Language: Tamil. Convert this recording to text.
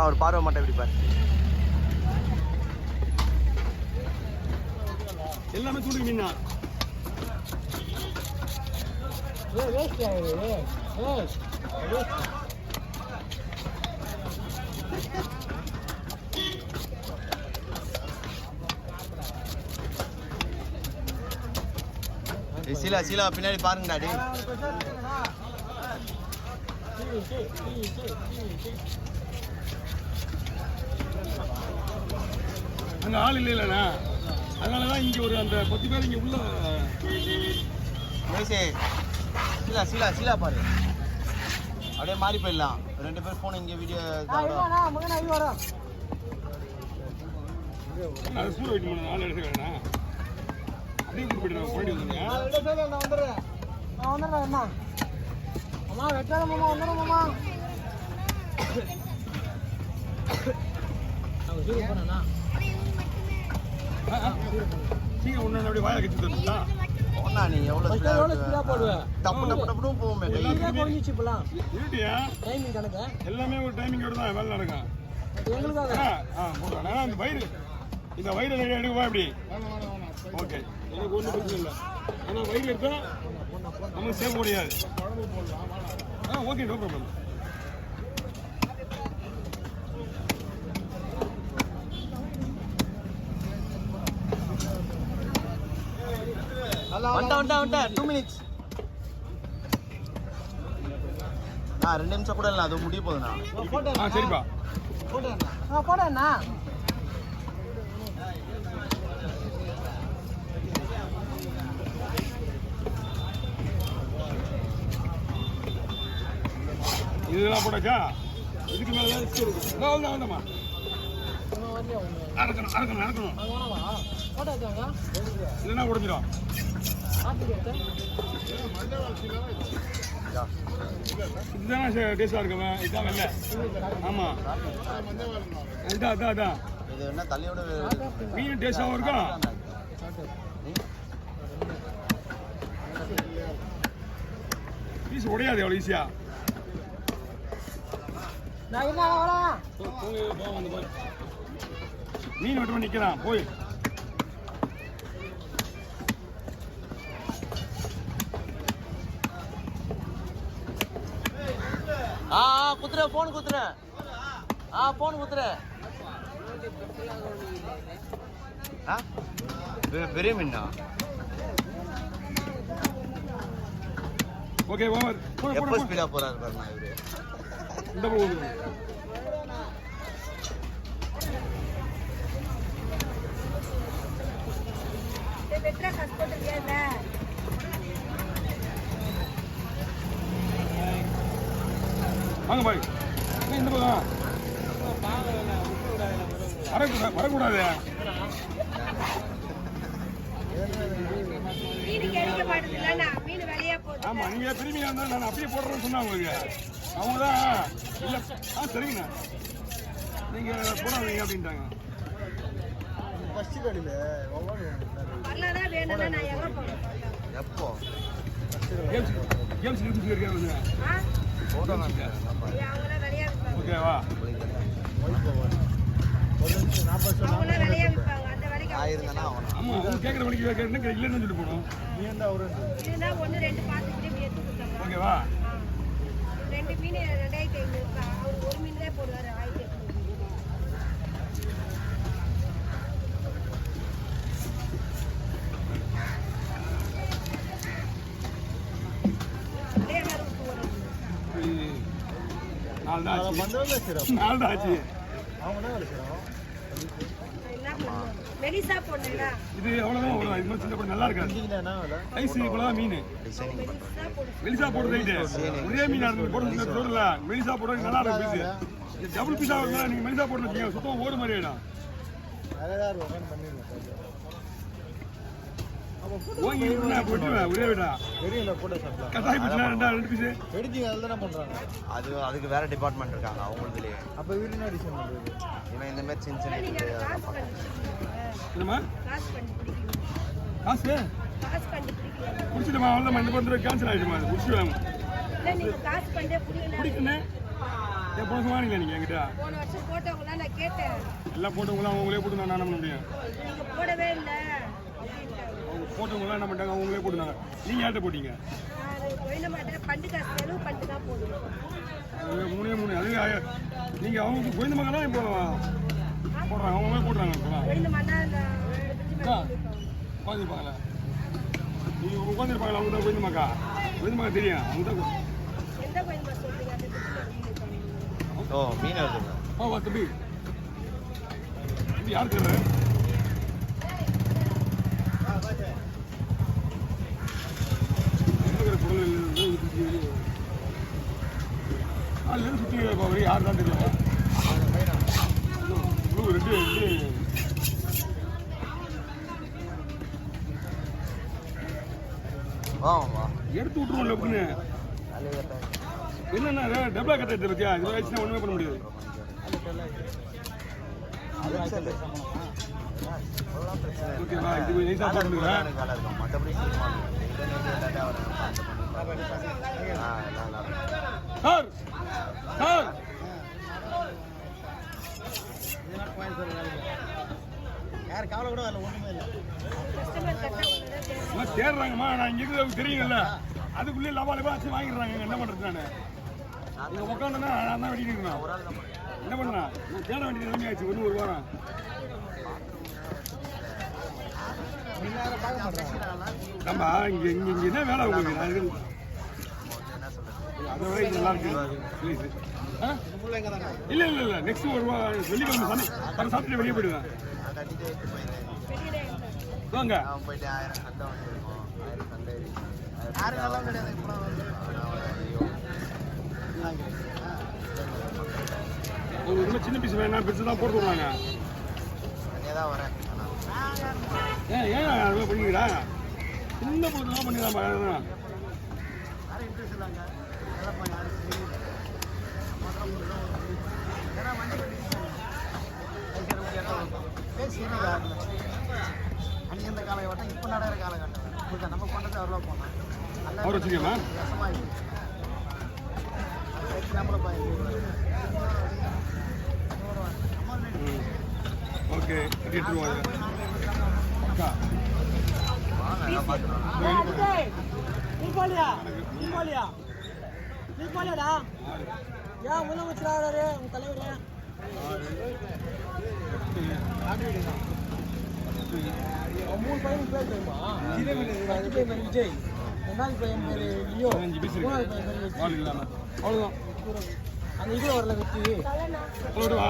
ஒரு பார்வை மட்டும் எப்படி பாரு. எல்லாமே தூண்டு மீன் தான். சீலா சீலா பின்னாடி பாருங்க டாடி. அங்க ஆள் இல்லைண்ணா, அதனாலதான் இங்க ஒரு அந்த 10 பேர் இங்க உள்ள. சீலா சீலா சீலா பாரு, அப்படியே மாறி போயிடலாம். 2 பேர் போன இங்க வீடியோ அது சூட வெயிட் பண்ண ஆள் எடுத்துக்கிறேண்ணா. அப்படியே போயிட்டு போயிட்டு வந்துடுறேன். அம்மா வெட்டாத மாமா, வந்துடும் மாமா. சீக்கிரம் ஒன்று அப்படியே வாயை கட்டி தந்துட்டா. போனா நீ எவ்வளோ ஸ்பீடா போடுவ. டப்பு டப்பு டப்புன்னு போவோமே கை. குறைஞ்சிச்சு இப்பெல்லாம் இருட்டியா டைமிங் கணக்கு. எல்லாமே ஒரு டைமிங்கோட தான் வேலை நடக்கும். எங்களுக்காக போடுறேன். அந்த வயிறு இந்த வயிறு எடுக்குவா இப்படி. ஓகே, எனக்கு ஒன்றும் பிரச்சனை இல்லை. ஏன்னா வயிறு எடுத்தால் நமக்கு சேவ் முடியாது. Okay, no problem. வந்துட்டா 2 minutes. 2 நிமிஷம் கூட இல்லை, அது முடிய போகுதுண்ணா. சரிப்பா, போடண்ணா. இதெல்லாம் போட்டாச்சா? இதுக்கு மேலே தான் ரிஸ்க் இருக்கு. வந்தம்மா அறக்கணும் அறக்கணும் அறக்கணும், இல்லைன்னா உடஞ்சிடும். இதுதானே டேஸ்டாக இருக்குமே. இதுதான் வெள்ளை. ஆமாம், இதான் அதான் அதான் இது என்ன தலையோட மீன் டேஸ்டாகவும் இருக்கும். பீஸ் உடையாது எவ்வளோ ஈஸியா. மீன் மட்டும் நிற்கிறான் போய். குத்துற போன் குத்துற. போன் குத்துற. பெரிய மீனா. Okay, over. எப்போ ஸ்பீடா போறாரு பாருங்க இவரு. இந்த போகுது. வாங்க பாய், இந்த பக்கம் வரக்கூடாது. ஆமா, நீங்க திரும்பி வந்தா நான் அப்படியே போடுறேன்னு சொன்னா உங்களுக்கு. அவங்க தான் இல்லை, சரிங்கண்ணா நீங்க போடாதீங்க அப்படின்ட்டாங்க. எப்போ கேம்ஸ் இருக்காங்க. ஓகேவா, ஆமா, அவங்க கேட்குற மணிக்கு கேட்கறேன்னு இல்லைன்னு சொல்லிட்டு போகணும். ஓகேவா, 2 மீன் 2500. அவர் 1 மீன் தான் போடுவாரு 1800. நாலு தான் ஆச்சு. இது எவ்வளவுதான் வரும். இது மாதிரி சின்ன படம் நல்லா இருக்காது. ஐஸ் இவ்வளவுதான் மீன். மெலிசா போடுறது ரைட்டு. ஒரே மீனா இருக்கு போடுறது சொல்றல. மெலிசா போடுறது நல்லா இருக்கும் பீஸ். டபுள் பீஸா இருந்தா நீங்க மெலிசா போடுறது சுத்தம் ஓடு மாதிரி ஆயிடும். ஓங்கி போட்டுவேன் ஒரே விடா. கட்டாய் பீஸ்னா 2 பீஸ் வெடிச்சு அதுல பண்றாங்க. அதுக்கு வேற டிபார்ட்மெண்ட் இருக்காங்க அவங்களுக்குலயே. அப்ப வீடு என்ன டிசைன் பண்றது? இவன் இந்த மாதிரி சின்ன சின்ன என்னமா காசு குடிச்சிட்டுமா அவ்வளோதான். இந்த பத்திரம் கேன்சல் ஆகிடுமா? அது குடிச்சுடுவாங்க. பிடிக்கணும் போன வருஷம் வாங்கினீங்களா நீங்கள் என்கிட்ட போன வருஷம் போட்டவங்களாம் நான் கேட்டேன். எல்லாம் போட்டவங்களாம் அவங்களே போட்டு நான் என்ன பண்ண முடியும் நீங்க போடவே இல்லை அப்படின்ட்டாங்க. அவங்க போட்டவங்களாம் என்ன பண்ணிட்டாங்க அவங்களே போட்டுனாங்க நீங்கள் யார்கிட்ட போட்டீங்க நான் போயிட மாட்டேன். பண்டு காசு செலவு பண்ணிட்டு தான் போடுவேன். மூணு அது நீங்கள் அவங்க கோயந்த மகனா இப்போ போடுறாங்க அவங்களே போடுறாங்க இப்போலாம் போயிட மாட்டேன். உட்காந்துருப்பாங்களா நீங்கள் உட்காந்துருப்பாங்களா அவங்க தான் கோயந்த மகா தெரியும் அவங்க தான் எந்த கோயில் சொல்றீங்க? அந்த பிரிட்ஜில் ஓ மீன் வருதுங்க. வா தம்பி இது யார் தெரியல சுற்றி வரி யார் தான் தெரியல ரெண்டு ஆமாம்மா எடுத்து விட்டுருவோம்ல அப்படின்னு என்னென்ன டபுளா கட்ட பத்தியா இது வச்சுன்னா ஒன்றுமே பண்ண முடியாது ஓகேவா இது நைஸாக போட்டுருக்குறேன் மற்றபடி சார் சார் யார் கவலை கூட இல்லை, ஒன்றுமே இல்லை. கஸ்டமர் கரெக்டாக ஒன்று தான் பேசுறேன். எல்லாம் தேடுறாங்கம்மா நான் இங்கே இருக்கிறது தெரியுங்கல்ல அதுக்குள்ளே லவாலவா வச்சு வாங்கிடுறாங்க என்ன பண்ணுறது நான் இங்கே உட்காந்துன்னா நான் தான் வெட்டிட்டு இருக்கணும் என்ன பண்ணா தேட வேண்டிய நிலைமை ஆச்சு ஒரு வாரம் நம்ம இங்கே இங்கே இங்கே என்ன வேலை உங்களுக்கு நான் இருக்கு அதை விட இது நல்லா இருக்கு ப்ளீஸ் இல்லை இல்லை இல்லை நெக்ஸ்ட் ஒரு வெள்ளிக்கிழமை சாப்பிட்டு வெளியே போயிடுவேன் வெளியில இருந்தா. வாங்க போயிட்டு 1000 சண்டை வாங்கியிருக்கோம் 1000 சண்டை யாரும் நல்லா கிடையாது இப்போ ஒரு ரொம்ப சின்ன பீஸ் வேணா பெருசு தான் போட்டு விடுவாங்க தனியாக தான் வரேன் ஏன் அதெல்லாம் பண்ணிக்கிறா சின்ன பொருள்லாம் பண்ணிடலாமா யாரும் இன்ட்ரெஸ்ட் இல்லைங்க. அதெல்லாம் யாரும் தெரியல. ஏன்னா வண்டி பேசி அன்னைக்கு இந்த காலகட்டம் இப்போ நடக்கிற காலகட்டம் இப்போ நம்ம கொண்டது அவ்வளோ போனோம் அவர் வச்சுக்கமா ஓகே கட்டிட்டுருவாங்க அக்கா நீ போலியா நீ போலியாடா ஏன் முதலமைச்சர் ஆகிறாரு உங்க தலைவர் மூணு பையனுக்கு பேர் தெரியுமா விஜய் ரெண்டாவது பையன் பேர் லியோ 15 பீஸ் மூணாவது பையன் பேர் இல்லாமல் அவ்வளோதான் அந்த இது வரல வெற்றி வா